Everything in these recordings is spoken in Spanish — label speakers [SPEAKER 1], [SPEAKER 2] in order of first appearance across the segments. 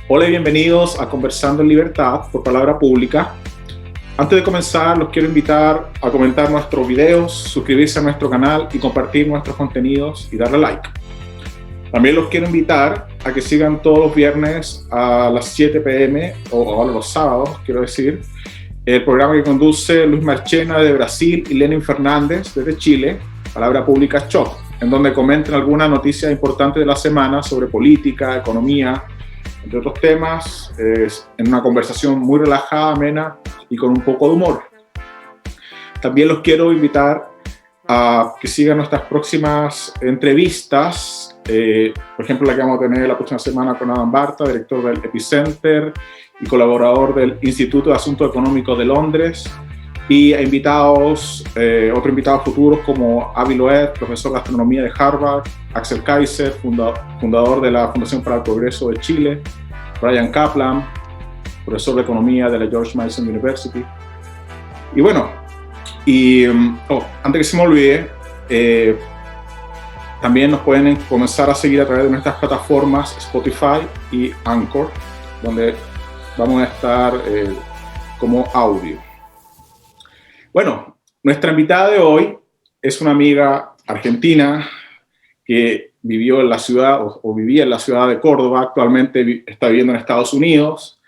[SPEAKER 1] Hola y bienvenidos a Conversando en Libertad por Palabra Pública. Antes de comenzar, los quiero invitar a comentar nuestros videos, suscribirse a nuestro canal y compartir nuestros contenidos y darle like. También los quiero invitar a que sigan todos los viernes a las 7 p.m. o los sábados, quiero decir, el programa que conduce Luis Marchena de Brasil y Lenin Fernández desde Chile, Palabra Pública Shock, en donde comentan algunas noticias importantes de la semana sobre política, economía, entre otros temas, en una conversación muy relajada, amena y con un poco de humor. También los quiero invitar a que sigan nuestras próximas entrevistas, por ejemplo la que vamos a tener la próxima semana con Adam Barta, director del Epicenter y colaborador del Instituto de Asuntos Económicos de Londres, y a invitados, otros invitados futuros como Avi Loeb, profesor de Astronomía de Harvard, Axel Kaiser, fundador de la Fundación para el Progreso de Chile, Brian Kaplan, profesor de Economía de la George Mason University. Y bueno, antes que se me olvide, también nos pueden comenzar a seguir a través de nuestras plataformas Spotify y Anchor, donde vamos a estar como audio. Bueno, nuestra invitada de hoy es una amiga argentina que vivió en la ciudad o vivía en la ciudad de Córdoba, actualmente está viviendo en Estados Unidos.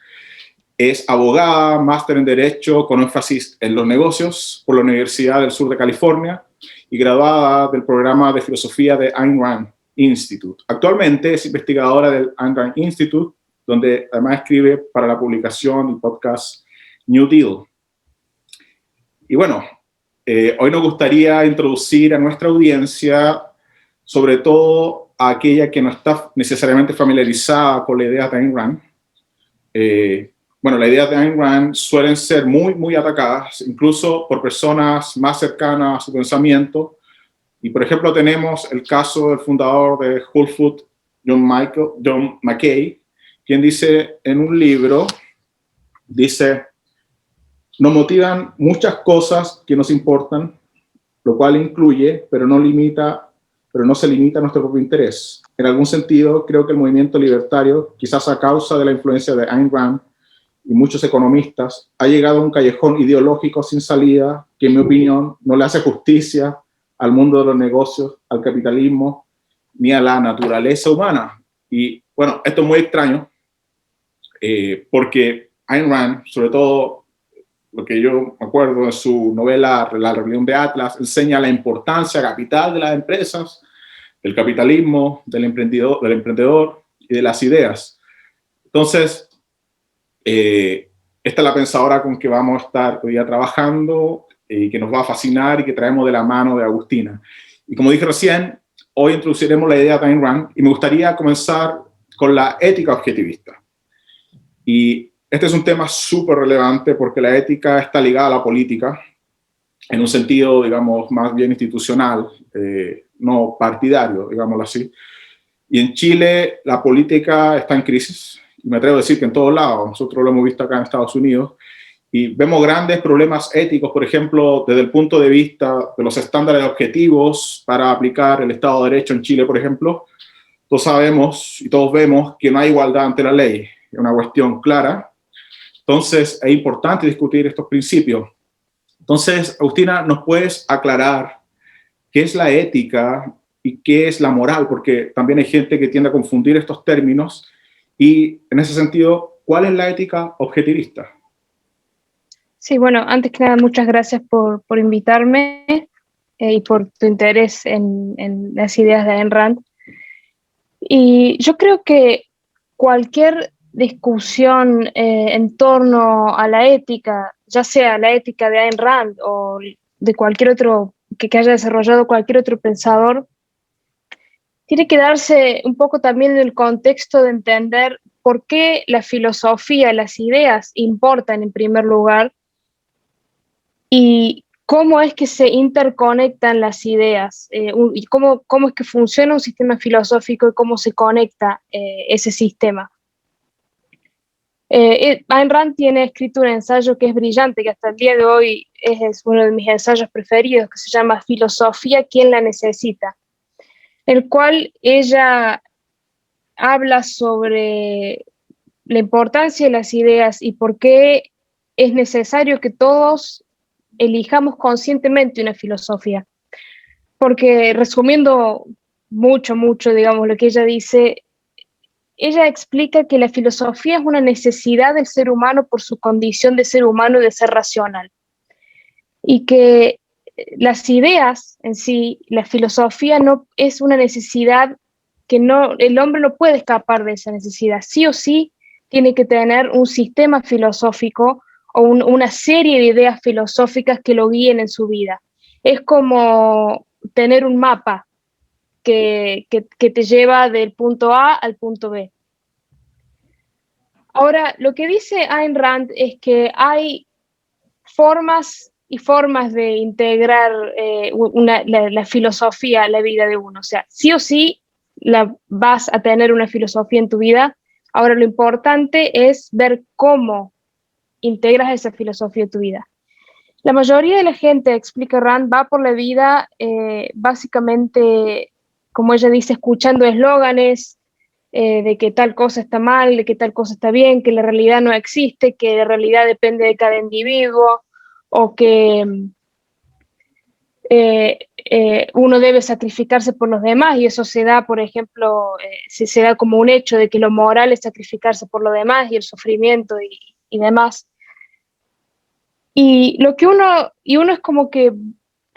[SPEAKER 1] Es abogada, máster en Derecho con énfasis en los negocios por la Universidad del Sur de California y graduada del programa de filosofía de Ayn Rand Institute. Actualmente es investigadora del Ayn Rand Institute, donde además escribe para la publicación y podcast New Deal. Y bueno, hoy nos gustaría introducir a nuestra audiencia, sobre todo a aquella que no está necesariamente familiarizada con la idea de Ayn Rand. Bueno, las ideas de Ayn Rand suelen ser muy atacadas, incluso por personas más cercanas a su pensamiento. Y, por ejemplo, tenemos el caso del fundador de Whole Foods, John Mackey, quien dice en un libro, dice: nos motivan muchas cosas que nos importan, lo cual incluye, pero no se limita a nuestro propio interés. En algún sentido, creo que el movimiento libertario, quizás a causa de la influencia de Ayn Rand y muchos economistas, ha llegado a un callejón ideológico sin salida que, en mi opinión, no le hace justicia al mundo de los negocios, al capitalismo, ni a la naturaleza humana. Y bueno, esto es muy extraño, porque Ayn Rand, sobre todo lo que yo me acuerdo en su novela La rebelión de Atlas, enseña la importancia capital de las empresas, del capitalismo, del emprendedor y de las ideas. Entonces, esta es la pensadora con que vamos a estar hoy día trabajando y que nos va a fascinar y que traemos de la mano de Agustina. Y como dije recién, hoy introduciremos la idea de Ayn Rand y me gustaría comenzar con la ética objetivista. Y este es un tema súper relevante porque la ética está ligada a la política en un sentido, digamos, más bien institucional, no partidario, digámoslo así. Y en Chile la política está en crisis, y me atrevo a decir que en todos lados. Nosotros lo hemos visto acá en Estados Unidos, y vemos grandes problemas éticos, por ejemplo, desde el punto de vista de los estándares objetivos para aplicar el Estado de Derecho en Chile, por ejemplo. Todos sabemos y todos vemos que no hay igualdad ante la ley, es una cuestión clara. Entonces, es importante discutir estos principios. Entonces, Agustina, ¿nos puedes aclarar qué es la ética y qué es la moral? Porque también hay gente que tiende a confundir estos términos. Y, en ese sentido, ¿cuál es la ética objetivista?
[SPEAKER 2] Sí, bueno, antes que nada, muchas gracias por invitarme y por tu interés en las ideas de Ayn Rand. Y yo creo que cualquier discusión en torno a la ética, ya sea la ética de Ayn Rand o de cualquier otro que haya desarrollado cualquier otro pensador, tiene que darse un poco también en el contexto de entender por qué la filosofía, las ideas importan en primer lugar y cómo es que se interconectan las ideas y cómo es que funciona un sistema filosófico y cómo se conecta ese sistema. Ayn Rand tiene escrito un ensayo que es brillante, que hasta el día de hoy es uno de mis ensayos preferidos, que se llama Filosofía, ¿quién la necesita?, el cual ella habla sobre la importancia de las ideas y por qué es necesario que todos elijamos conscientemente una filosofía. Porque resumiendo mucho, digamos, lo que ella dice, ella explica que la filosofía es una necesidad del ser humano por su condición de ser humano y de ser racional. Y que las ideas en sí, la filosofía no es una necesidad que no, el hombre no puede escapar de esa necesidad. Sí o sí tiene que tener un sistema filosófico o una serie de ideas filosóficas que lo guíen en su vida. Es como tener un mapa que te lleva del punto A al punto B. Ahora, lo que dice Ayn Rand es que hay formas y formas de integrar la filosofía a la vida de uno. O sea, sí o sí vas a tener una filosofía en tu vida. Ahora, lo importante es ver cómo integras esa filosofía en tu vida. La mayoría de la gente, explica Rand, va por la vida básicamente, como ella dice, escuchando eslóganes de que tal cosa está mal, de que tal cosa está bien, que la realidad no existe, que la realidad depende de cada individuo, o que uno debe sacrificarse por los demás, y eso se da, por ejemplo, se da como un hecho de que lo moral es sacrificarse por los demás y el sufrimiento y demás. Y uno es como que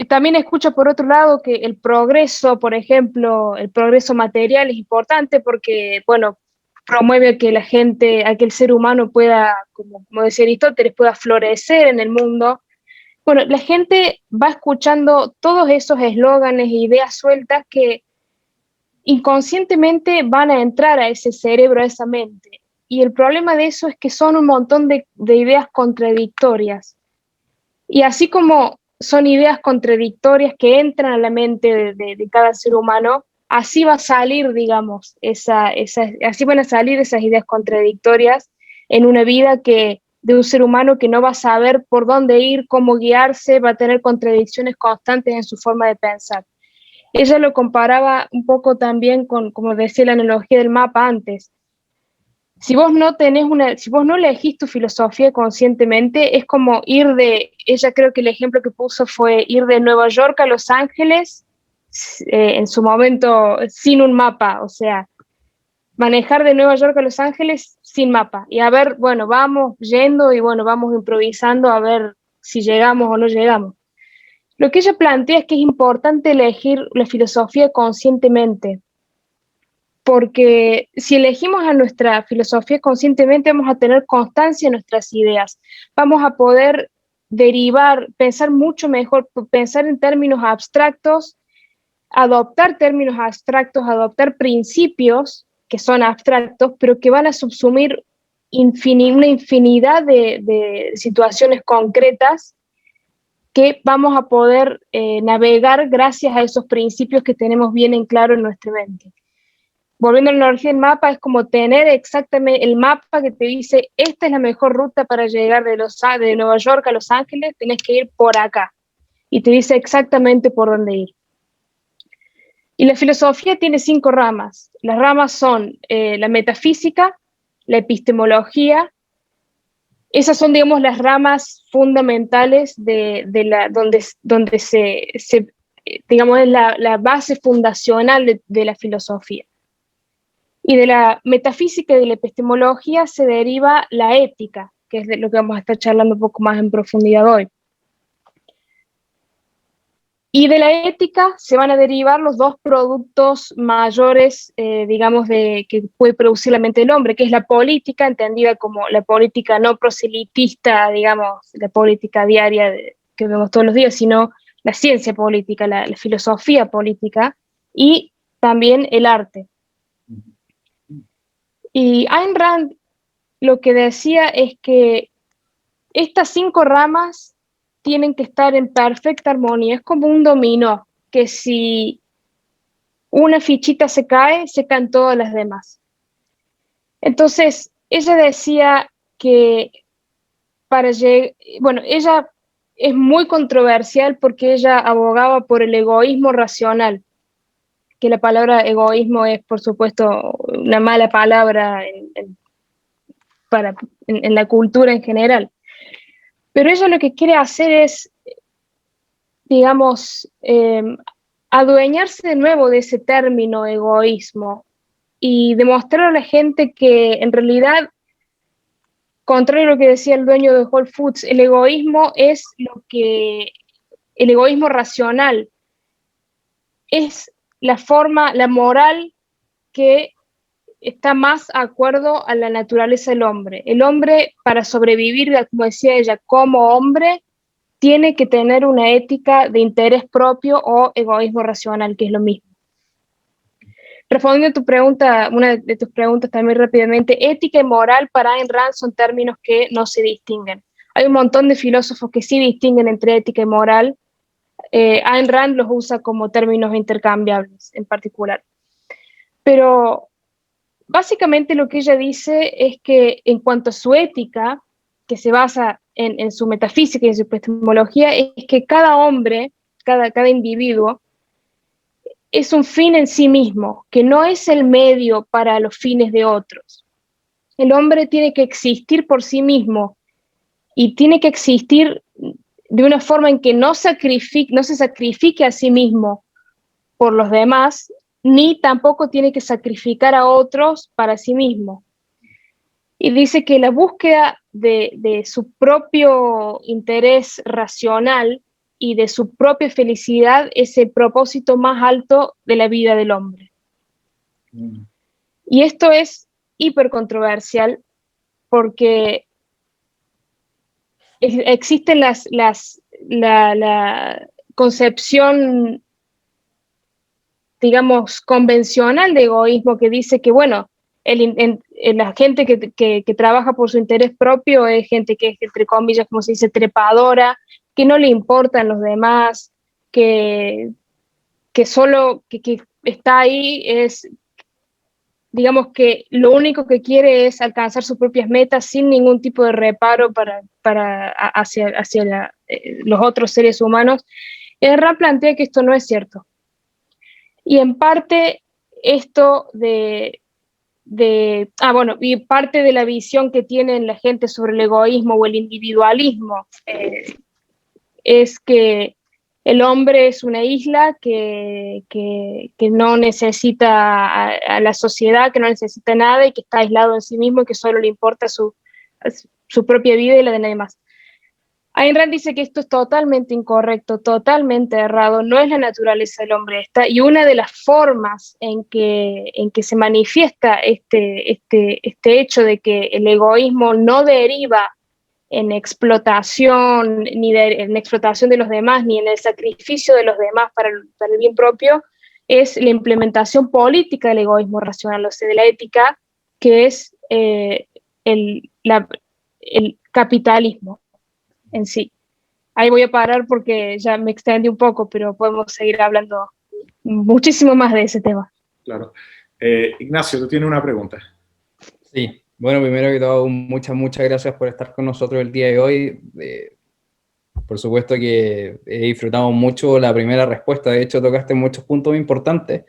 [SPEAKER 2] también escucha por otro lado que el progreso, por ejemplo, el progreso material es importante porque, bueno, promueve que la gente, a que el ser humano pueda, como decía Aristóteles, pueda florecer en el mundo. Bueno, la gente va escuchando todos esos eslóganes e ideas sueltas que inconscientemente van a entrar a ese cerebro, a esa mente. Y el problema de eso es que son un montón de ideas contradictorias. Y así como son ideas contradictorias que entran a la mente de cada ser humano, así va a salir, digamos, así van a salir esas ideas contradictorias en una vida de un ser humano que no va a saber por dónde ir, cómo guiarse, va a tener contradicciones constantes en su forma de pensar. Ella lo comparaba un poco también con, como decía la analogía del mapa antes. Si vos no elegís tu filosofía conscientemente, es como ella creo que el ejemplo que puso fue ir de Nueva York a Los Ángeles, en su momento sin un mapa, o sea, manejar de Nueva York a Los Ángeles sin mapa, y a ver, bueno, vamos yendo y bueno, vamos improvisando a ver si llegamos o no llegamos. Lo que ella plantea es que es importante elegir la filosofía conscientemente, porque si elegimos a nuestra filosofía conscientemente vamos a tener constancia en nuestras ideas, vamos a poder derivar, pensar mucho mejor, pensar en términos abstractos, adoptar términos abstractos, adoptar principios que son abstractos, pero que van a subsumir una infinidad de situaciones concretas que vamos a poder navegar gracias a esos principios que tenemos bien en claro en nuestra mente. Volviendo a la analogía del mapa, es como tener exactamente el mapa que te dice, esta es la mejor ruta para llegar de Nueva York a Los Ángeles, tenés que ir por acá. Y te dice exactamente por dónde ir. Y la filosofía tiene 5 ramas. Las ramas son la metafísica, la epistemología. Esas son, digamos, las ramas fundamentales donde digamos, es la base fundacional de la filosofía. Y de la metafísica y de la epistemología se deriva la ética, que es de lo que vamos a estar charlando un poco más en profundidad hoy. Y de la ética se van a derivar los 2 productos mayores, digamos, que puede producir la mente del hombre, que es la política, entendida como la política no proselitista, digamos, la política diaria que vemos todos los días, sino la ciencia política, la filosofía política, y también el arte. Y Ayn Rand lo que decía es que estas 5 ramas tienen que estar en perfecta armonía. Es como un dominó, que si una fichita se caen todas las demás. Entonces, ella decía que ella es muy controversial porque ella abogaba por el egoísmo racional, que la palabra egoísmo es, por supuesto, una mala palabra en la cultura en general. Pero ella lo que quiere hacer es, digamos, adueñarse de nuevo de ese término egoísmo y demostrar a la gente que en realidad, contrario a lo que decía el dueño de Whole Foods, el egoísmo es el egoísmo racional es la forma, la moral que está más de acuerdo a la naturaleza del hombre. El hombre, para sobrevivir, como decía ella, como hombre, tiene que tener una ética de interés propio o egoísmo racional, que es lo mismo. Respondiendo a tu pregunta, una de tus preguntas también rápidamente, ética y moral para Ayn Rand son términos que no se distinguen. Hay un montón de filósofos que sí distinguen entre ética y moral. Ayn Rand los usa como términos intercambiables en particular. Pero básicamente lo que ella dice es que en cuanto a su ética, que se basa en su metafísica y en su epistemología, es que cada hombre, cada individuo, es un fin en sí mismo, que no es el medio para los fines de otros. El hombre tiene que existir por sí mismo y tiene que existir de una forma en que no se sacrifique a sí mismo por los demás, ni tampoco tiene que sacrificar a otros para sí mismo. Y dice que la búsqueda de su propio interés racional y de su propia felicidad es el propósito más alto de la vida del hombre. Y esto es hiper controversial porque existe la concepción, digamos, convencional de egoísmo que dice que, bueno, la gente que trabaja por su interés propio es gente que es, entre comillas, como se dice, trepadora, que no le importan los demás, que solo que está ahí es, digamos, que lo único que quiere es alcanzar sus propias metas sin ningún tipo de reparo hacia los otros seres humanos. Rand plantea que esto no es cierto. Y en parte esto y parte de la visión que tienen la gente sobre el egoísmo o el individualismo es que el hombre es una isla que no necesita a la sociedad, que no necesita nada y que está aislado en sí mismo y que solo le importa su propia vida y la de nadie más. Ayn Rand dice que esto es totalmente incorrecto, totalmente errado, no es la naturaleza del hombre esta, y una de las formas en que se manifiesta este hecho de que el egoísmo no deriva en explotación, en explotación de los demás, ni en el sacrificio de los demás para el bien propio, es la implementación política del egoísmo racional, o sea, de la ética, que es el capitalismo en sí. Ahí voy a parar porque ya me extendí un poco, pero podemos seguir hablando muchísimo más de ese tema.
[SPEAKER 1] Claro. Ignacio, tú tienes una pregunta.
[SPEAKER 3] Sí, bueno, primero que todo, muchas gracias por estar con nosotros el día de hoy. Por supuesto que he disfrutado mucho la primera respuesta, de hecho tocaste muchos puntos importantes.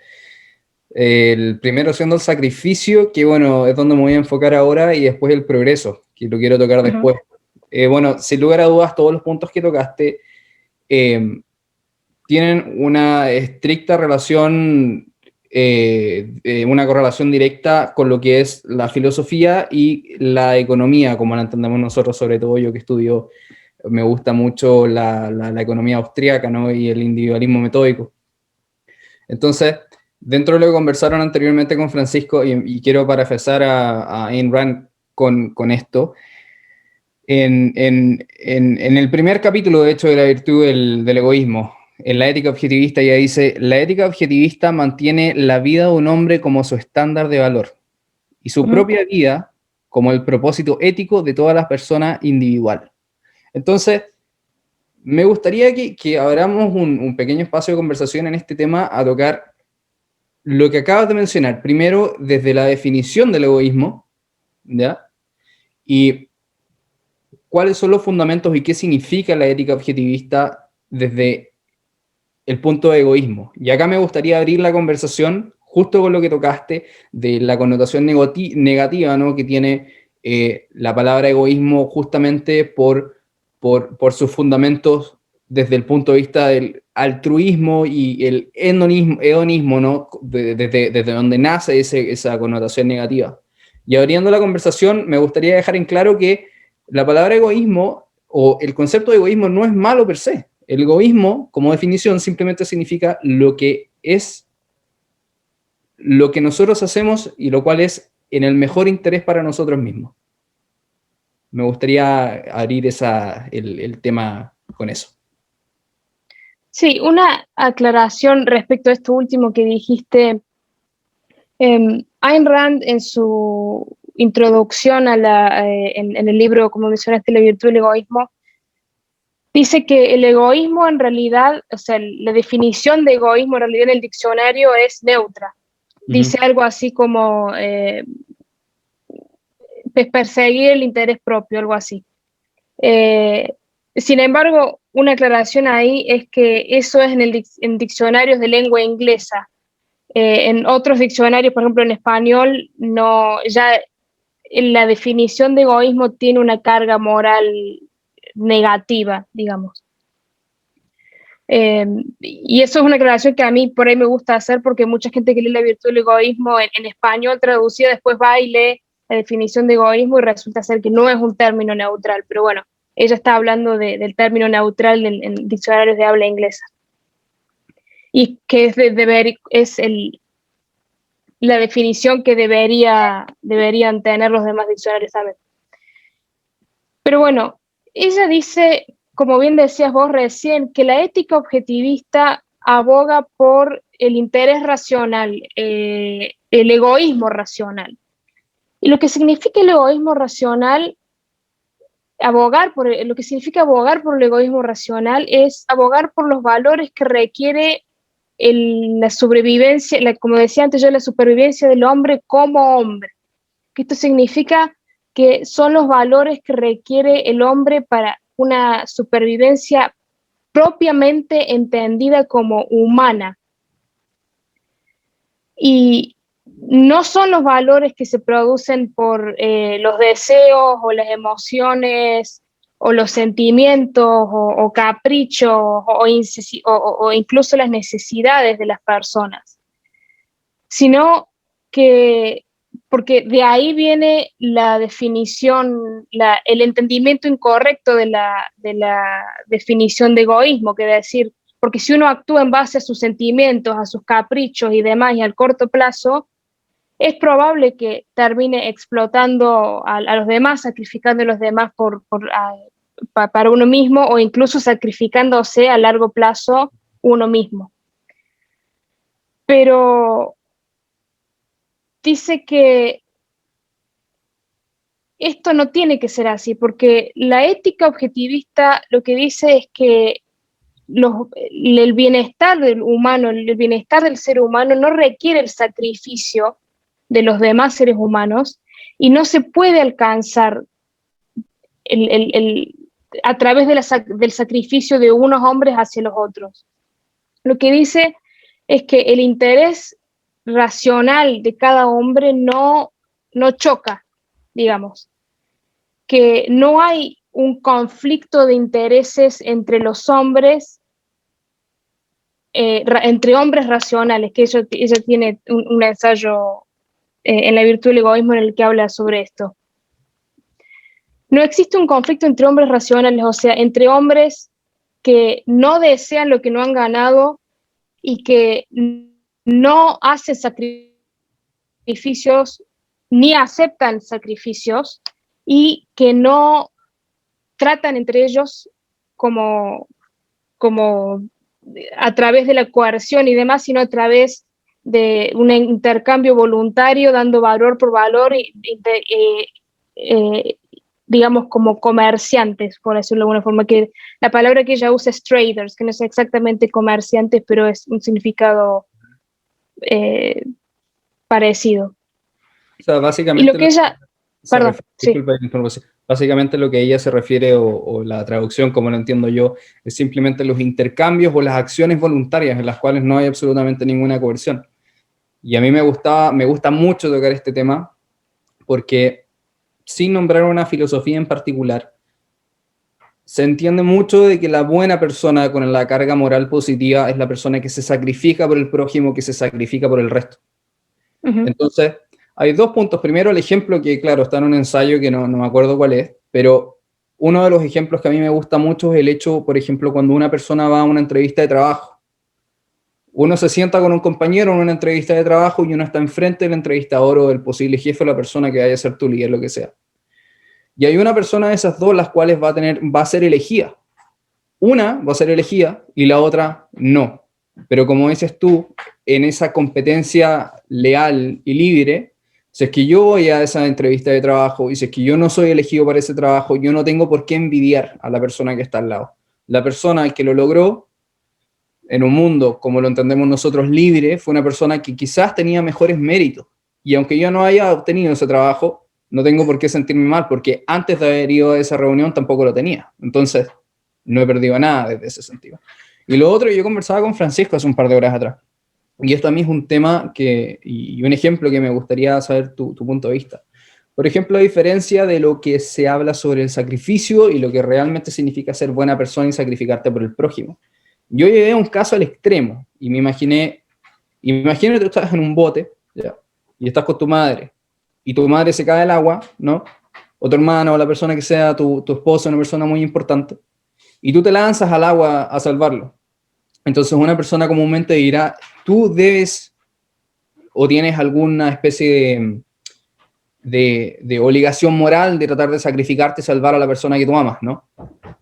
[SPEAKER 3] El primero siendo el sacrificio, que bueno, es donde me voy a enfocar ahora, y después el progreso, que lo quiero tocar después. Bueno, sin lugar a dudas, todos los puntos que tocaste tienen una estricta relación, una correlación directa con lo que es la filosofía y la economía, como la entendemos nosotros, sobre todo yo que estudio, me gusta mucho la economía austríaca, ¿no? Y el individualismo metódico. Entonces, dentro de lo que conversaron anteriormente con Francisco, y quiero parafrasar a Ayn Rand con esto, en el primer capítulo, de hecho, de la virtud del egoísmo, en la ética objetivista, ella dice: la ética objetivista mantiene la vida de un hombre como su estándar de valor y su propia vida como el propósito ético de todas las personas individual. Entonces, me gustaría que abramos un pequeño espacio de conversación en este tema a tocar lo que acabas de mencionar. Primero, desde la definición del egoísmo, ¿ya? Y cuáles son los fundamentos y qué significa la ética objetivista desde el punto de egoísmo. Y acá me gustaría abrir la conversación justo con lo que tocaste de la connotación negativa, ¿no? Que tiene la palabra egoísmo justamente por sus fundamentos desde el punto de vista del altruismo y el hedonismo, ¿no? Desde donde nace esa connotación negativa. Y abriendo la conversación, me gustaría dejar en claro que la palabra egoísmo o el concepto de egoísmo no es malo per se. El egoísmo, como definición, simplemente significa lo que es lo que nosotros hacemos y lo cual es en el mejor interés para nosotros mismos. Me gustaría abrir el tema con eso.
[SPEAKER 2] Sí, una aclaración respecto a esto último que dijiste. Ayn Rand, en su introducción en el libro, como mencionaste, La virtud del egoísmo, dice que el egoísmo en realidad, o sea, la definición de egoísmo en realidad en el diccionario es neutra. Dice algo así como perseguir el interés propio, algo así. Sin embargo, una aclaración ahí es que eso es en diccionarios de lengua inglesa. En otros diccionarios, por ejemplo en español, no, ya la definición de egoísmo tiene una carga moral negativa, digamos. Y eso es una aclaración que a mí por ahí me gusta hacer, porque mucha gente que lee La virtud del egoísmo en español traducida después va y lee la definición de egoísmo y resulta ser que no es un término neutral, pero bueno, ella está hablando del término neutral en diccionarios de habla inglesa. Y que es la definición que deberían tener los demás diccionarios también. Pero bueno, ella dice, como bien decías vos recién, que la ética objetivista aboga por el interés racional, el egoísmo racional. Y lo que significa el egoísmo racional, lo que significa abogar por el egoísmo racional es abogar por los valores que requiere la sobrevivencia, como decía antes yo, la supervivencia del hombre como hombre. Que esto significa que son los valores que requiere el hombre para una supervivencia propiamente entendida como humana. Y no son los valores que se producen por los deseos o las emociones o los sentimientos o caprichos o incluso las necesidades de las personas, sino que, porque de ahí viene la definición, el entendimiento incorrecto de la definición de egoísmo, que es decir, porque si uno actúa en base a sus sentimientos, a sus caprichos y demás, y al corto plazo, es probable que termine explotando a los demás, sacrificando a los demás para uno mismo, o incluso sacrificándose a largo plazo uno mismo. Pero dice que esto no tiene que ser así, porque la ética objetivista lo que dice es que el bienestar del humano, el bienestar del ser humano no requiere el sacrificio de los demás seres humanos y no se puede alcanzar a través del sacrificio de unos hombres hacia los otros. Lo que dice es que el interés racional de cada hombre no choca, digamos, que no hay un conflicto de intereses entre los hombres, entre hombres racionales, que ella tiene un ensayo en La virtud del egoísmo en el que habla sobre esto. No existe un conflicto entre hombres racionales, o sea, entre hombres que no desean lo que no han ganado y que no hacen sacrificios ni aceptan sacrificios y que no tratan entre ellos como a través de la coerción y demás, sino a través de un intercambio voluntario, dando valor por valor digamos, como comerciantes, por decirlo de alguna forma, que la palabra que ella usa es traders, que no es exactamente comerciantes, pero es un significado parecido.
[SPEAKER 3] O sea, básicamente...
[SPEAKER 2] Y lo que ella... Perdón,
[SPEAKER 3] Básicamente lo que ella se refiere, o la traducción, como lo entiendo yo, es simplemente los intercambios o las acciones voluntarias en las cuales no hay absolutamente ninguna coerción. Y a mí me gusta mucho tocar este tema porque sin nombrar una filosofía en particular, se entiende mucho de que la buena persona con la carga moral positiva es la persona que se sacrifica por el prójimo, que se sacrifica por el resto. Entonces, hay dos puntos. Primero, el ejemplo que, claro, está en un ensayo que no me acuerdo cuál es, pero uno de los ejemplos que a mí me gusta mucho es el hecho, por ejemplo, cuando una persona va a una entrevista de trabajo. Uno se sienta con un compañero en una entrevista de trabajo y uno está enfrente del entrevistador o del posible jefe o la persona que vaya a ser tu líder, lo que sea. Y hay una persona de esas dos las cuales va a ser elegida. Una va a ser elegida y la otra no. Pero como dices tú, en esa competencia leal y libre, si es que yo voy a esa entrevista de trabajo y si es que yo no soy elegido para ese trabajo, yo no tengo por qué envidiar a la persona que está al lado. La persona que lo logró en un mundo, como lo entendemos nosotros, libre, fue una persona que quizás tenía mejores méritos. Y aunque yo no haya obtenido ese trabajo, no tengo por qué sentirme mal, porque antes de haber ido a esa reunión tampoco lo tenía. Entonces, no he perdido nada desde ese sentido. Y lo otro, yo conversaba con Francisco hace un par de horas atrás, y esto a mí es un tema y un ejemplo que me gustaría saber tu punto de vista. Por ejemplo, a diferencia de lo que se habla sobre el sacrificio y lo que realmente significa ser buena persona y sacrificarte por el prójimo. Yo llevé un caso al extremo y me imagino que tú estás en un bote, ¿ya? Y estás con tu madre, y tu madre se cae al agua, ¿no? O tu hermana o la persona que sea, tu esposo, una persona muy importante, y tú te lanzas al agua a salvarlo. Entonces una persona comúnmente dirá, tú debes o tienes alguna especie de obligación moral de tratar de sacrificarte y salvar a la persona que tú amas, ¿no?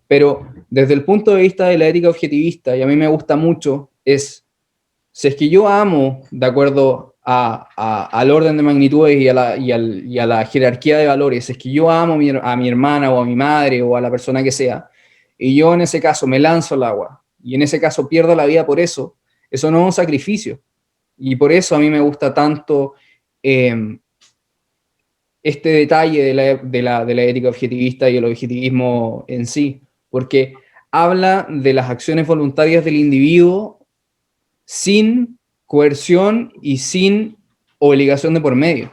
[SPEAKER 3] Pero desde el punto de vista de la ética objetivista, y a mí me gusta mucho, si es que yo amo, de acuerdo al orden de magnitudes y a la jerarquía de valores, si es que yo amo a mi hermana o a mi madre o a la persona que sea, y yo en ese caso me lanzo al agua, y en ese caso pierdo la vida por eso, eso no es un sacrificio. Y por eso a mí me gusta tanto este detalle de la ética objetivista y el objetivismo en sí, porque habla de las acciones voluntarias del individuo sin coerción y sin obligación de por medio.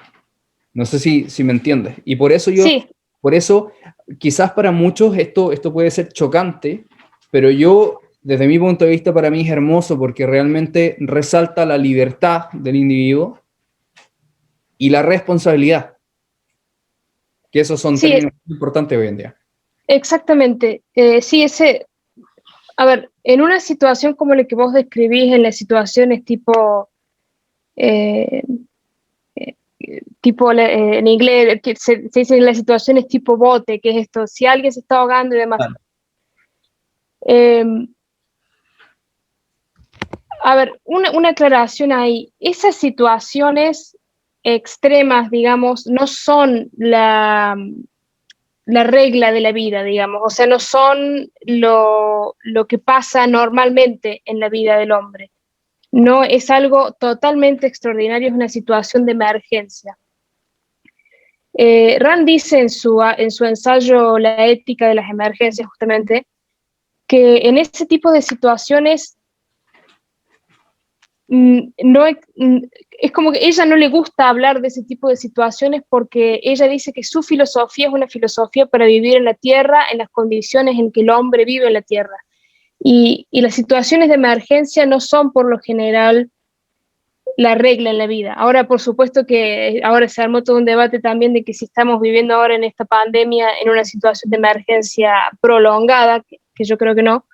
[SPEAKER 3] No sé si me entiendes. Y por eso
[SPEAKER 2] Sí.
[SPEAKER 3] por eso quizás para muchos esto puede ser chocante, pero yo, desde mi punto de vista, para mí es hermoso porque realmente resalta la libertad del individuo y la responsabilidad, que esos son términos muy importantes hoy en día.
[SPEAKER 2] Exactamente. Sí, a ver, en una situación como la que vos describís, en las situaciones tipo, en inglés se dice en las situaciones tipo bote, que es esto, si alguien se está ahogando y demás. Claro. A ver, una aclaración ahí. Esas situaciones extremas, digamos, no son la regla de la vida, digamos, o sea, no son lo que pasa normalmente en la vida del hombre. No, es algo totalmente extraordinario, es una situación de emergencia. Rand dice en su ensayo La ética de las emergencias, justamente, que en ese tipo de situaciones es como que a ella no le gusta hablar de ese tipo de situaciones porque ella dice que su filosofía es una filosofía para vivir en la tierra, en las condiciones en que el hombre vive en la tierra. Y las situaciones de emergencia no son por lo general la regla en la vida. Ahora, por supuesto que ahora se armó todo un debate también de que si estamos viviendo ahora en esta pandemia en una situación de emergencia prolongada, que yo creo que no,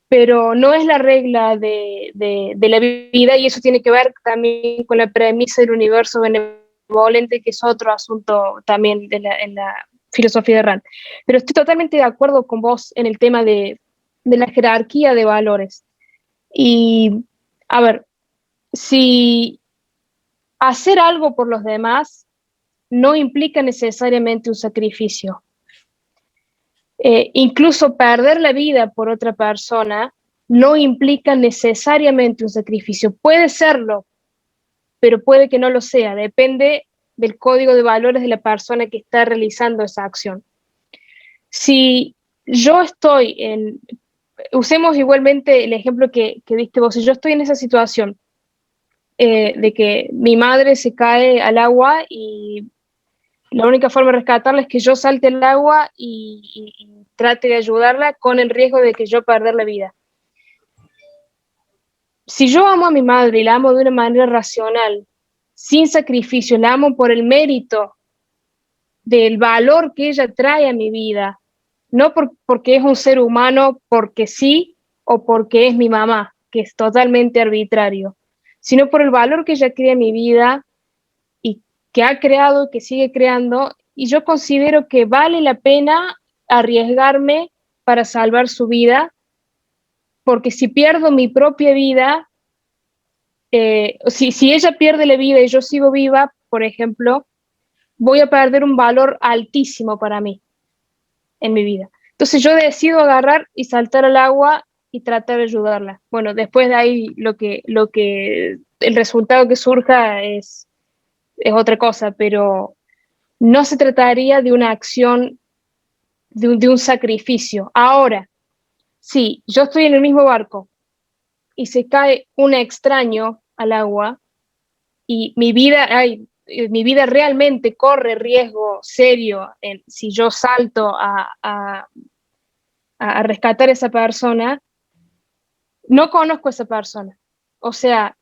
[SPEAKER 2] pero no es la regla de la vida, y eso tiene que ver también con la premisa del universo benevolente, que es otro asunto también en la filosofía de Rand. Pero estoy totalmente de acuerdo con vos en el tema de la jerarquía de valores. Y, a ver, si hacer algo por los demás no implica necesariamente un sacrificio, incluso perder la vida por otra persona no implica necesariamente un sacrificio. Puede serlo, pero puede que no lo sea. Depende del código de valores de la persona que está realizando esa acción. Si yo estoy usemos igualmente el ejemplo que diste vos, si yo estoy en esa situación de que mi madre se cae al agua y la única forma de rescatarla es que yo salte al agua y trate de ayudarla con el riesgo de que yo perder la vida. Si yo amo a mi madre y la amo de una manera racional, sin sacrificio, la amo por el mérito del valor que ella trae a mi vida, no porque es un ser humano, porque sí, o porque es mi mamá, que es totalmente arbitrario, sino por el valor que ella crea en mi vida y que ha creado y que sigue creando, y yo considero que vale la pena arriesgarme para salvar su vida, porque si pierdo mi propia vida, si ella pierde la vida y yo sigo viva, por ejemplo, voy a perder un valor altísimo para mí en mi vida. Entonces yo decido agarrar y saltar al agua y tratar de ayudarla. Bueno, después de ahí el resultado que surja es otra cosa, pero no se trataría de una acción, de un sacrificio. Ahora, si yo estoy en el mismo barco y se cae un extraño al agua y mi vida realmente corre riesgo serio si yo salto a rescatar a esa persona, no conozco a esa persona. O sea,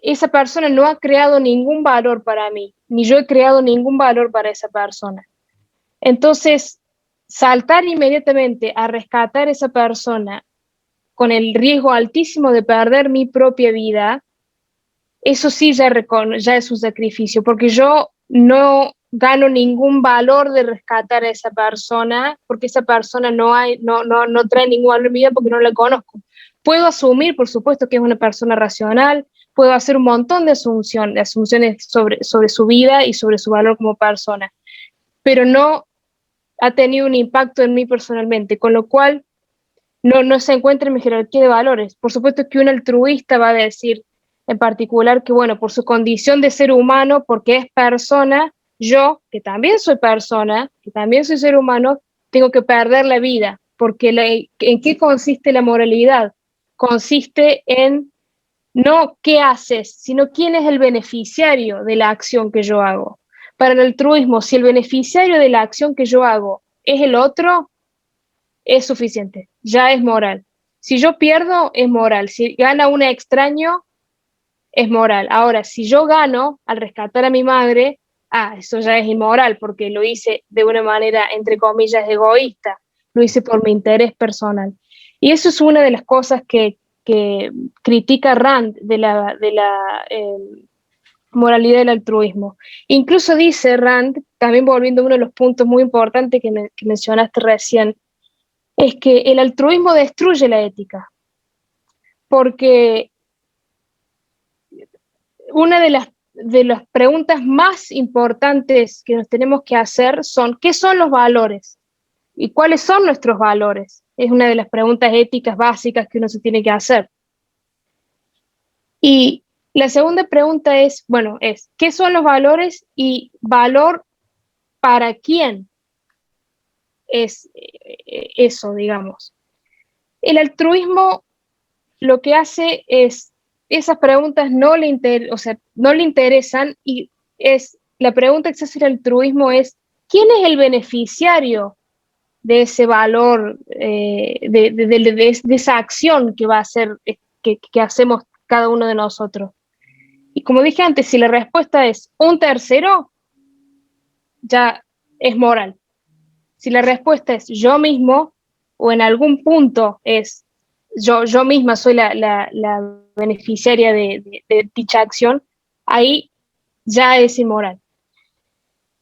[SPEAKER 2] esa persona no ha creado ningún valor para mí, ni yo he creado ningún valor para esa persona. Entonces, saltar inmediatamente a rescatar a esa persona con el riesgo altísimo de perder mi propia vida, eso sí ya es un sacrificio, porque yo no gano ningún valor de rescatar a esa persona, porque esa persona no trae ningún valor en mi vida porque no la conozco. Puedo asumir, por supuesto, que es una persona racional, puedo hacer un montón de asunciones sobre su vida y sobre su valor como persona, pero no ha tenido un impacto en mí personalmente, con lo cual no se encuentra en mi jerarquía de valores. Por supuesto que un altruista va a decir en particular que, bueno, por su condición de ser humano, porque es persona, yo, que también soy persona, que también soy ser humano, tengo que perder la vida, porque ¿en qué consiste la moralidad? Consiste en no qué haces, sino quién es el beneficiario de la acción que yo hago. Para el altruismo, si el beneficiario de la acción que yo hago es el otro, es suficiente, ya es moral. Si yo pierdo, es moral. Si gana un extraño, es moral. Ahora, si yo gano al rescatar a mi madre, eso ya es inmoral, porque lo hice de una manera, entre comillas, egoísta. Lo hice por mi interés personal. Y eso es una de las cosas que critica Rand de la moralidad del altruismo. Incluso dice Rand, también volviendo a uno de los puntos muy importantes que mencionaste recién, es que el altruismo destruye la ética, porque una de las preguntas más importantes que nos tenemos que hacer son, ¿qué son los valores? ¿Y cuáles son nuestros valores? Es una de las preguntas éticas básicas que uno se tiene que hacer. Y la segunda pregunta es, ¿qué son los valores y valor para quién es eso, digamos? El altruismo lo que hace es, esas preguntas no le interesan, y la pregunta que se hace el altruismo es, ¿quién es el beneficiario de ese valor, de esa acción que va a hacer, que hacemos cada uno de nosotros? Y como dije antes, si la respuesta es un tercero, ya es moral. Si la respuesta es yo mismo, o en algún punto es yo misma soy la beneficiaria de dicha acción, ahí ya es inmoral.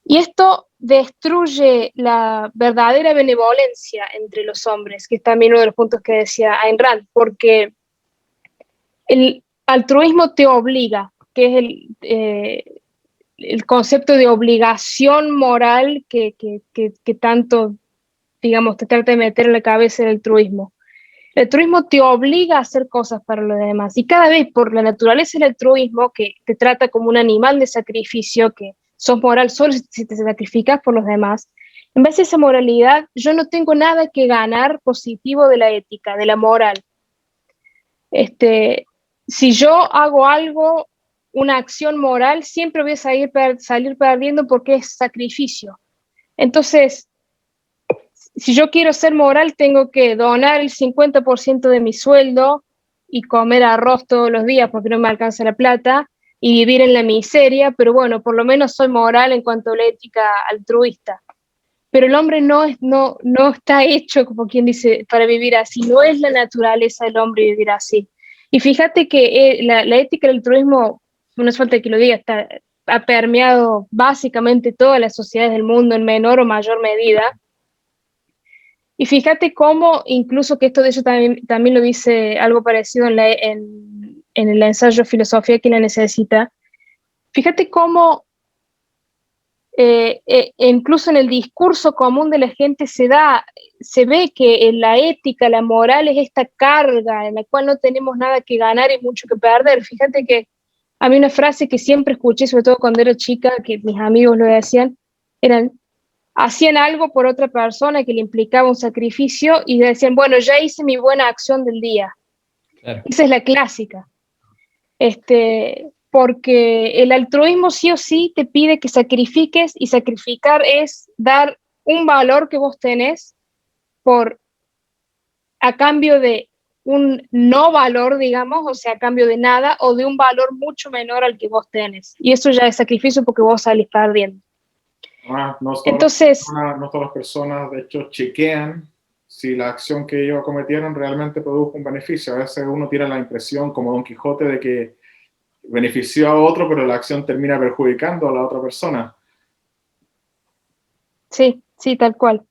[SPEAKER 2] Y esto destruye la verdadera benevolencia entre los hombres, que es también uno de los puntos que decía Ayn Rand, porque el altruismo te obliga, que es el concepto de obligación moral que tanto, digamos, te trata de meter en la cabeza el altruismo. El altruismo te obliga a hacer cosas para los demás, y cada vez por la naturaleza del altruismo, que te trata como un animal de sacrificio, que sos moral solo si te sacrificas por los demás, en base a esa moralidad yo no tengo nada que ganar positivo de la ética, de la moral. Si yo hago algo una acción moral, siempre voy a salir perdiendo porque es sacrificio. Entonces, si yo quiero ser moral, tengo que donar el 50% de mi sueldo y comer arroz todos los días porque no me alcanza la plata y vivir en la miseria, pero bueno, por lo menos soy moral en cuanto a la ética altruista. Pero el hombre no está hecho, como quien dice, para vivir así, no es la naturaleza del hombre vivir así. Y fíjate que la ética del altruismo, no es falta que lo diga, ha permeado básicamente todas las sociedades del mundo en menor o mayor medida. Y fíjate cómo, incluso que esto de eso también lo dice algo parecido en el ensayo Filosofía que la necesita, fíjate cómo incluso en el discurso común de la gente se ve que en la ética, la moral es esta carga en la cual no tenemos nada que ganar y mucho que perder. Fíjate que a mí una frase que siempre escuché, sobre todo cuando era chica, que mis amigos lo decían, hacían algo por otra persona que le implicaba un sacrificio y decían, bueno, ya hice mi buena acción del día. Claro. Esa es la clásica. Porque el altruismo sí o sí te pide que sacrifiques, y sacrificar es dar un valor que vos tenés a cambio de un no valor, digamos, o sea, a cambio de nada, o de un valor mucho menor al que vos tenés. Y eso ya es sacrificio porque vos salís perdiendo.
[SPEAKER 1] Entonces, no todas las personas, de hecho, chequean si la acción que ellos cometieron realmente produjo un beneficio. A veces uno tiene la impresión, como Don Quijote, de que benefició a otro, pero la acción termina perjudicando a la otra persona.
[SPEAKER 2] Sí, tal cual.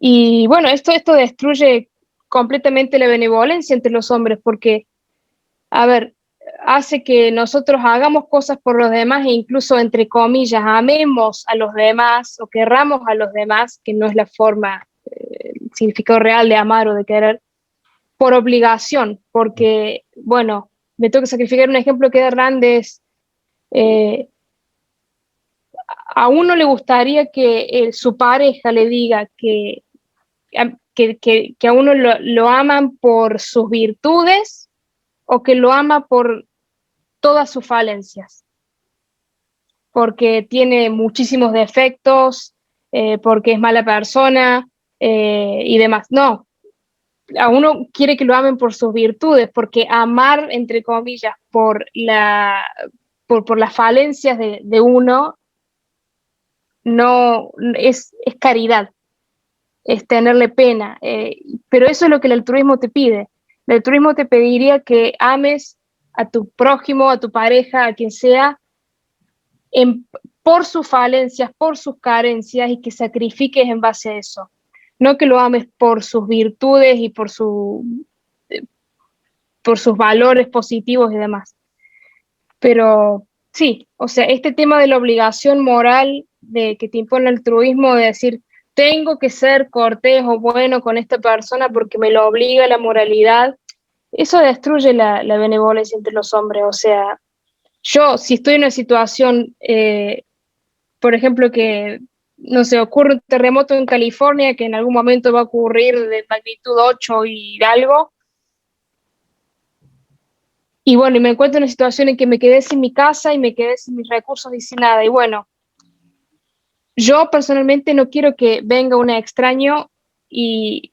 [SPEAKER 2] Y bueno, esto destruye completamente la benevolencia entre los hombres, porque, a ver, hace que nosotros hagamos cosas por los demás e incluso, entre comillas, amemos a los demás o querramos a los demás, que no es la forma, el significado real de amar o de querer, por obligación, porque, bueno, me tengo que sacrificar. Un ejemplo que da Rand es, a uno le gustaría que su pareja le diga que a uno lo aman por sus virtudes o que lo ama por todas sus falencias, porque tiene muchísimos defectos, porque es mala persona y demás. No, a uno quiere que lo amen por sus virtudes, porque amar, entre comillas, por las falencias de uno no es caridad, es tenerle pena, pero eso es lo que el altruismo te pide. El altruismo te pediría que ames a tu prójimo, a tu pareja, a quien sea, por sus falencias, por sus carencias, y que sacrifiques en base a eso. No que lo ames por sus virtudes y por sus valores positivos y demás. Pero sí, o sea, este tema de la obligación moral que te impone el altruismo, de decir, tengo que ser cortés o bueno con esta persona porque me lo obliga la moralidad, eso destruye la benevolencia entre los hombres. O sea, yo, si estoy en una situación, por ejemplo, que, no sé, ocurre un terremoto en California, que en algún momento va a ocurrir de magnitud 8 y algo, y bueno, y me encuentro en una situación en que me quedé sin mi casa y me quedé sin mis recursos y sin nada, y bueno, yo personalmente no quiero que venga un extraño y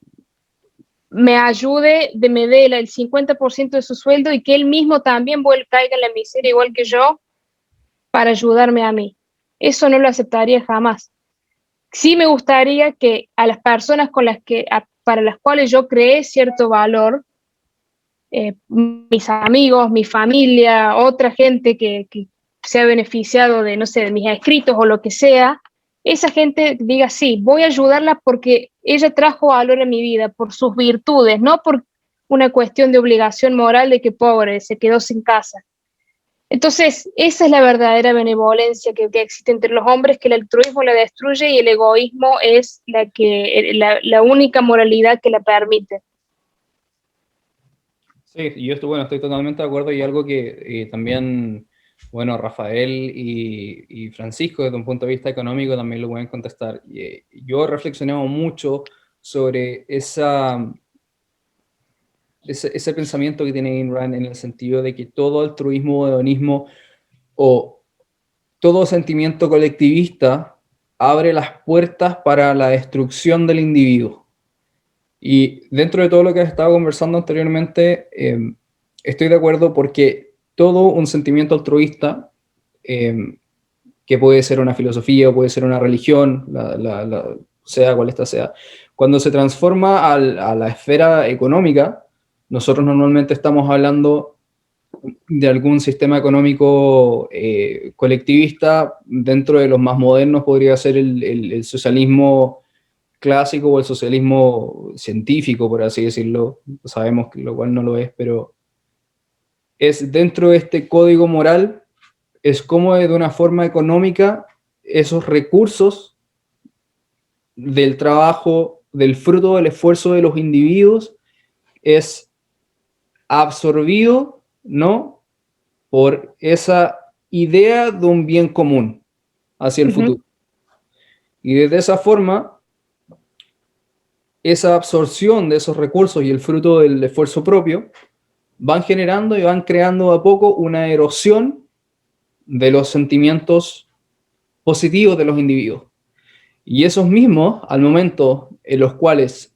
[SPEAKER 2] me ayude, me dé el 50% de su sueldo y que él mismo también caiga en la miseria igual que yo para ayudarme a mí. Eso no lo aceptaría jamás. Sí me gustaría que a las personas para las cuales yo creé cierto valor, mis amigos, mi familia, otra gente que se ha beneficiado de, no sé, de mis escritos o lo que sea, esa gente diga, sí, voy a ayudarla porque ella trajo valor a mi vida, por sus virtudes, no por una cuestión de obligación moral de que pobre, se quedó sin casa. Entonces, esa es la verdadera benevolencia que existe entre los hombres, que el altruismo la destruye y el egoísmo es la única moralidad que la permite.
[SPEAKER 3] Sí, yo estoy totalmente de acuerdo, y algo que también, bueno, Rafael y Francisco, desde un punto de vista económico, también lo pueden contestar. Yo he reflexionado mucho sobre esa ese pensamiento que tiene Ayn Rand en el sentido de que todo altruismo o hedonismo o todo sentimiento colectivista abre las puertas para la destrucción del individuo. Y dentro de todo lo que has estado conversando anteriormente, estoy de acuerdo porque todo un sentimiento altruista, que puede ser una filosofía o puede ser una religión, sea cual esta sea, cuando se transforma a la esfera económica, nosotros normalmente estamos hablando de algún sistema económico colectivista. Dentro de los más modernos podría ser el socialismo clásico o el socialismo científico, por así decirlo. Sabemos que lo cual no lo es, pero es dentro de este código moral, es como de una forma económica esos recursos del trabajo, del fruto del esfuerzo de los individuos, es absorbido, ¿no?, por esa idea de un bien común hacia el futuro. Y desde esa forma, esa absorción de esos recursos y el fruto del esfuerzo propio van generando y van creando a poco una erosión de los sentimientos positivos de los individuos. Y esos mismos, al momento en los cuales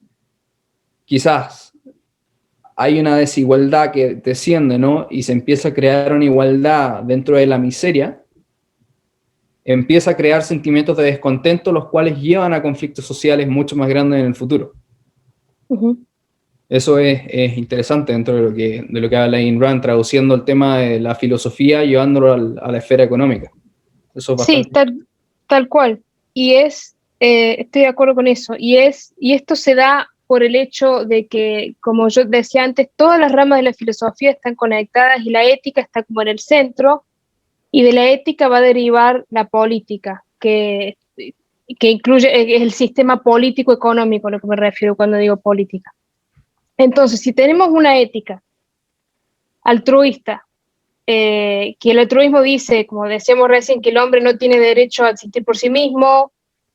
[SPEAKER 3] quizás hay una desigualdad que desciende, ¿no?, y se empieza a crear una igualdad dentro de la miseria, empieza a crear sentimientos de descontento, los cuales llevan a conflictos sociales mucho más grandes en el futuro. Eso es interesante dentro de lo que habla Ayn Rand, traduciendo el tema de la filosofía, llevándolo a la esfera económica. Eso es bastante...
[SPEAKER 2] Sí, tal cual. Y estoy de acuerdo con eso. Y esto se da por el hecho de que, como yo decía antes, todas las ramas de la filosofía están conectadas y la ética está como en el centro, y de la ética va a derivar la política, que incluye el sistema político-económico, a lo que me refiero cuando digo política. Entonces, si tenemos una ética altruista, que el altruismo dice, como decíamos recién, que el hombre no tiene derecho a existir por sí mismo,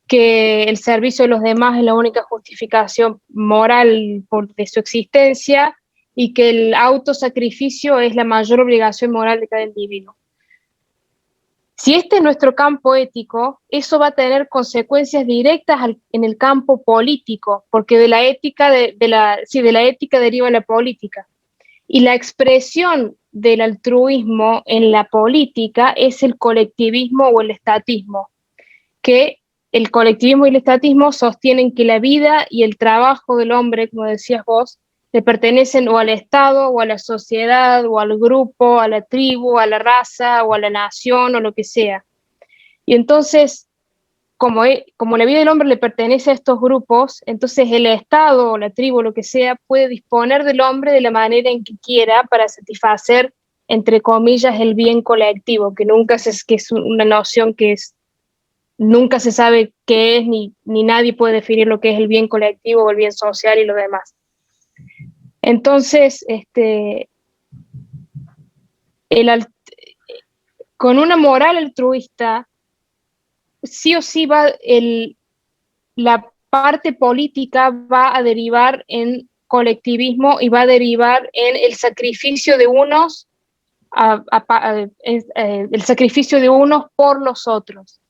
[SPEAKER 2] que el servicio de los demás es la única justificación moral de su existencia, y que el autosacrificio es la mayor obligación moral de cada individuo. Si este es nuestro campo ético, eso va a tener consecuencias directas en el campo político, porque de la ética deriva la política. Y la expresión del altruismo en la política es el colectivismo o el estatismo, que el colectivismo y el estatismo sostienen que la vida y el trabajo del hombre, como decías vos, le pertenecen o al Estado, o a la sociedad, o al grupo, a la tribu, a la raza, o a la nación, o lo que sea. Y entonces, como la vida del hombre le pertenece a estos grupos, entonces el Estado, o la tribu, o lo que sea, puede disponer del hombre de la manera en que quiera para satisfacer, entre comillas, el bien colectivo, que es una noción que nunca se sabe qué es, ni nadie puede definir lo que es el bien colectivo o el bien social y lo demás. Entonces, con una moral altruista, sí o sí la parte política va a derivar en colectivismo y va a derivar en el sacrificio de unos, el sacrificio de unos por los otros.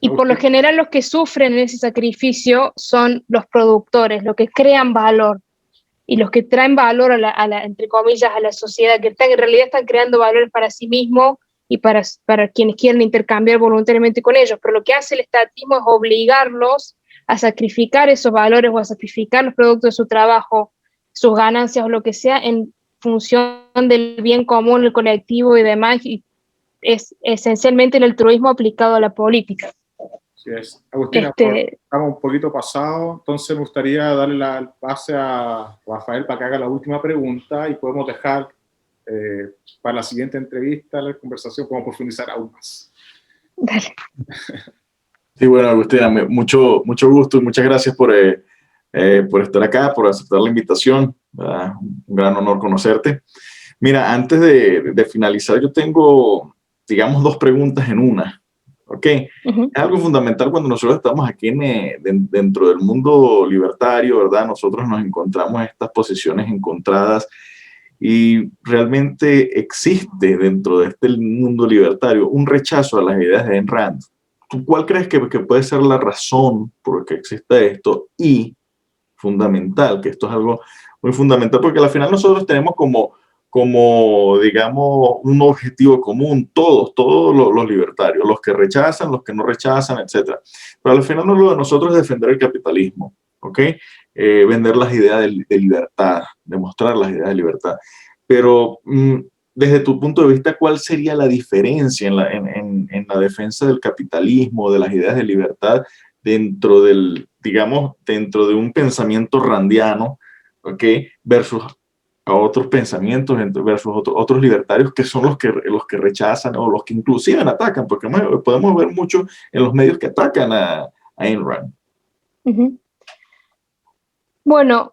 [SPEAKER 2] Y por lo general los que sufren en ese sacrificio son los productores, los que crean valor y los que traen valor entre comillas, a la sociedad, que en realidad están creando valores para sí mismos y para quienes quieren intercambiar voluntariamente con ellos. Pero lo que hace el estatismo es obligarlos a sacrificar esos valores o a sacrificar los productos de su trabajo, sus ganancias o lo que sea, en función del bien común, el colectivo y demás. Y es esencialmente el altruismo aplicado a la política.
[SPEAKER 1] Así es. Agustina, estamos un poquito pasados, entonces me gustaría darle la pase a Rafael para que haga la última pregunta y podemos dejar para la siguiente entrevista, la conversación, podemos profundizar aún más.
[SPEAKER 2] Dale.
[SPEAKER 4] Sí, bueno, Agustina, mucho gusto y muchas gracias por estar acá, por aceptar la invitación. Un gran honor conocerte. Mira, antes de finalizar, yo tengo, digamos, dos preguntas en una. ¿ok? Es algo fundamental cuando nosotros estamos aquí dentro del mundo libertario, ¿verdad? Nosotros nos encontramos en estas posiciones encontradas y realmente existe dentro de este mundo libertario un rechazo a las ideas de Ayn Rand. ¿Tú cuál crees que puede ser la razón por la que existe esto? Y fundamental, que esto es algo muy fundamental, porque al final nosotros tenemos como digamos, un objetivo común, todos los libertarios, los que rechazan, los que no rechazan, etc. Pero al final lo de nosotros es defender el capitalismo, ¿ok? Vender las ideas de libertad, demostrar las ideas de libertad. Pero desde tu punto de vista, ¿cuál sería la diferencia en la defensa del capitalismo, de las ideas de libertad, dentro dentro de un pensamiento randiano, ¿ok? Versus a otros pensamientos, versus otros libertarios que son los que rechazan o los que inclusive atacan, porque podemos ver mucho en los medios que atacan a Ayn Rand.
[SPEAKER 2] Bueno,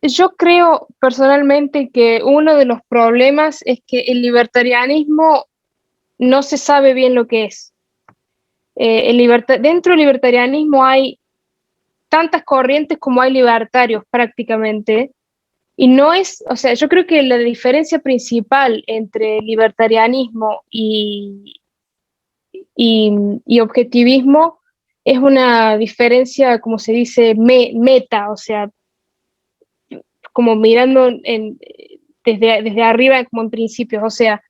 [SPEAKER 2] yo creo personalmente que uno de los problemas es que el libertarianismo no se sabe bien lo que es. Dentro del libertarianismo hay tantas corrientes como hay libertarios prácticamente, y no es, o sea, yo creo que la diferencia principal entre libertarianismo y objetivismo es una diferencia, como se dice, meta, o sea, como mirando desde arriba como en principios, o sea,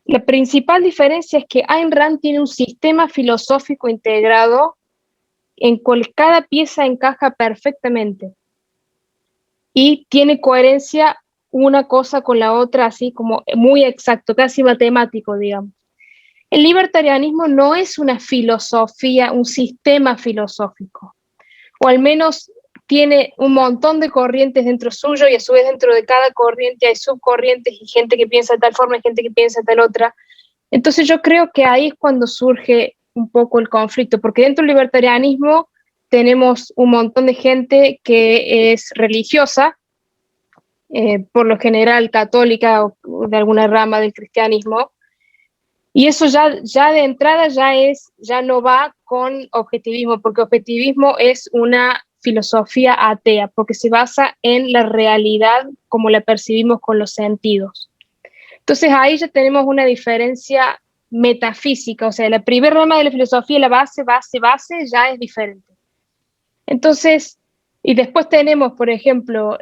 [SPEAKER 2] la principal diferencia es que Ayn Rand tiene un sistema filosófico integrado en cual cada pieza encaja perfectamente y tiene coherencia una cosa con la otra, así como muy exacto, casi matemático, digamos. El libertarianismo no es una filosofía, un sistema filosófico, o al menos tiene un montón de corrientes dentro suyo y a su vez dentro de cada corriente hay subcorrientes y gente que piensa de tal forma y gente que piensa de tal otra. Entonces yo creo que ahí es cuando surge un poco el conflicto, porque dentro del libertarianismo tenemos un montón de gente que es religiosa, por lo general católica o de alguna rama del cristianismo, y eso ya de entrada ya no va con objetivismo, porque objetivismo es una filosofía atea, porque se basa en la realidad como la percibimos con los sentidos. Entonces ahí ya tenemos una diferencia metafísica, o sea, la primera rama de la filosofía, la base, ya es diferente. Entonces, y después tenemos, por ejemplo,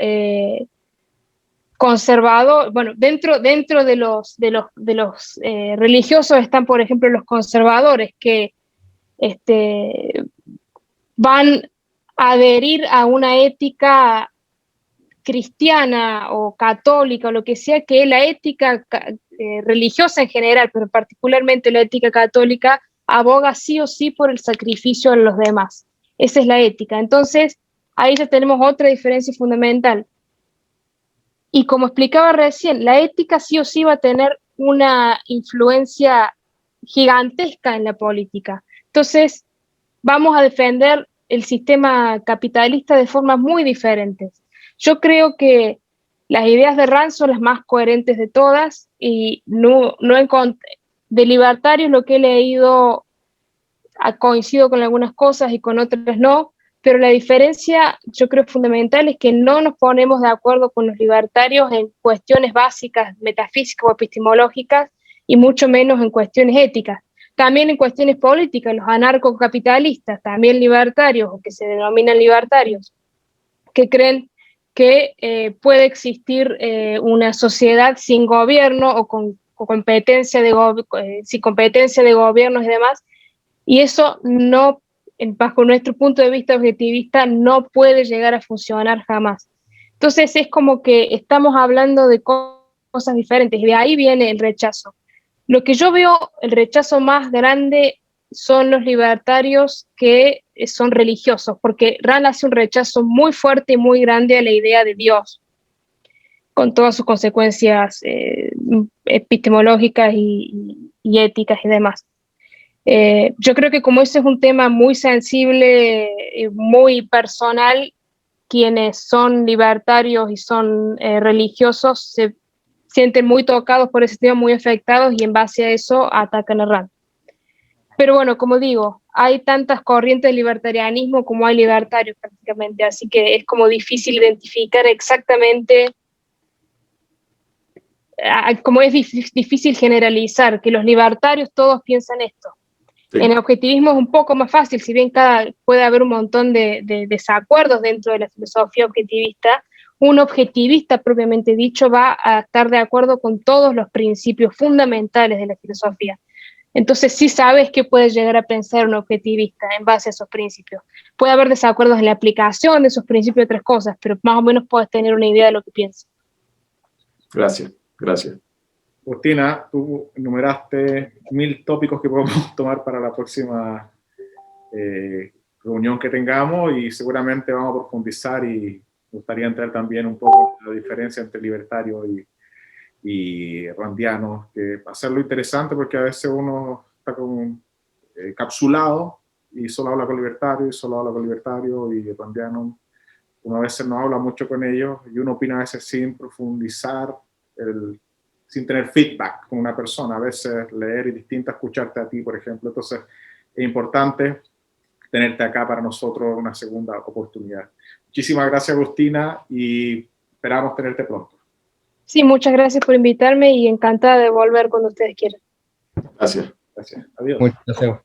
[SPEAKER 2] conservador, bueno, dentro de los religiosos están, por ejemplo, los conservadores que van a adherir a una ética cristiana o católica o lo que sea, que la ética religiosa en general, pero particularmente la ética católica, aboga sí o sí por el sacrificio de los demás. Esa es la ética. Entonces, ahí ya tenemos otra diferencia fundamental. Y como explicaba recién, la ética sí o sí va a tener una influencia gigantesca en la política. Entonces, vamos a defender el sistema capitalista de formas muy diferentes. Yo creo que las ideas de Rand son las más coherentes de todas y de libertarios lo que he leído coincido con algunas cosas y con otras no, pero la diferencia yo creo fundamental es que no nos ponemos de acuerdo con los libertarios en cuestiones básicas, metafísicas o epistemológicas y mucho menos en cuestiones éticas. También en cuestiones políticas, los anarcocapitalistas, también libertarios o que se denominan libertarios, que creen que puede existir una sociedad sin gobierno o sin competencia de gobiernos y demás, y eso no, bajo nuestro punto de vista objetivista, no puede llegar a funcionar jamás. Entonces es como que estamos hablando de cosas diferentes y de ahí viene el rechazo. Lo que yo veo, el rechazo más grande son los libertarios que son religiosos, porque Rand hace un rechazo muy fuerte y muy grande a la idea de Dios, con todas sus consecuencias epistemológicas y éticas y demás. Yo creo que como ese es un tema muy sensible y muy personal, quienes son libertarios y son religiosos se sienten muy tocados por ese tema, muy afectados, y en base a eso atacan a Rand. Pero bueno, como digo, hay tantas corrientes de libertarianismo como hay libertarios prácticamente, así que es como difícil identificar exactamente, como es difícil generalizar, que los libertarios todos piensan esto.
[SPEAKER 4] Sí.
[SPEAKER 2] En el objetivismo es un poco más fácil, si bien puede haber un montón de desacuerdos dentro de la filosofía objetivista, un objetivista propiamente dicho va a estar de acuerdo con todos los principios fundamentales de la filosofía. Entonces sí sabes qué puedes llegar a pensar un objetivista en base a esos principios. Puede haber desacuerdos en la aplicación de esos principios y otras cosas, pero más o menos puedes tener una idea de lo que piensa.
[SPEAKER 4] Gracias, gracias.
[SPEAKER 1] Agustina, tú enumeraste 1000 tópicos que podemos tomar para la próxima reunión que tengamos y seguramente vamos a profundizar y me gustaría entrar también un poco en la diferencia entre libertario y randiano, que hacerlo interesante porque a veces uno está como capsulado y solo habla con libertario y solo habla con libertario y randiano. Uno a veces no habla mucho con ellos y uno opina a veces sin profundizar, sin tener feedback con una persona. A veces leer es distinto a escucharte a ti, por ejemplo. Entonces es importante tenerte acá para nosotros una segunda oportunidad. Muchísimas gracias, Agustina, y esperamos tenerte pronto.
[SPEAKER 2] Sí, muchas gracias por invitarme y encantada de volver cuando ustedes quieran.
[SPEAKER 4] Gracias.
[SPEAKER 1] Gracias. Adiós.
[SPEAKER 3] Muchas gracias.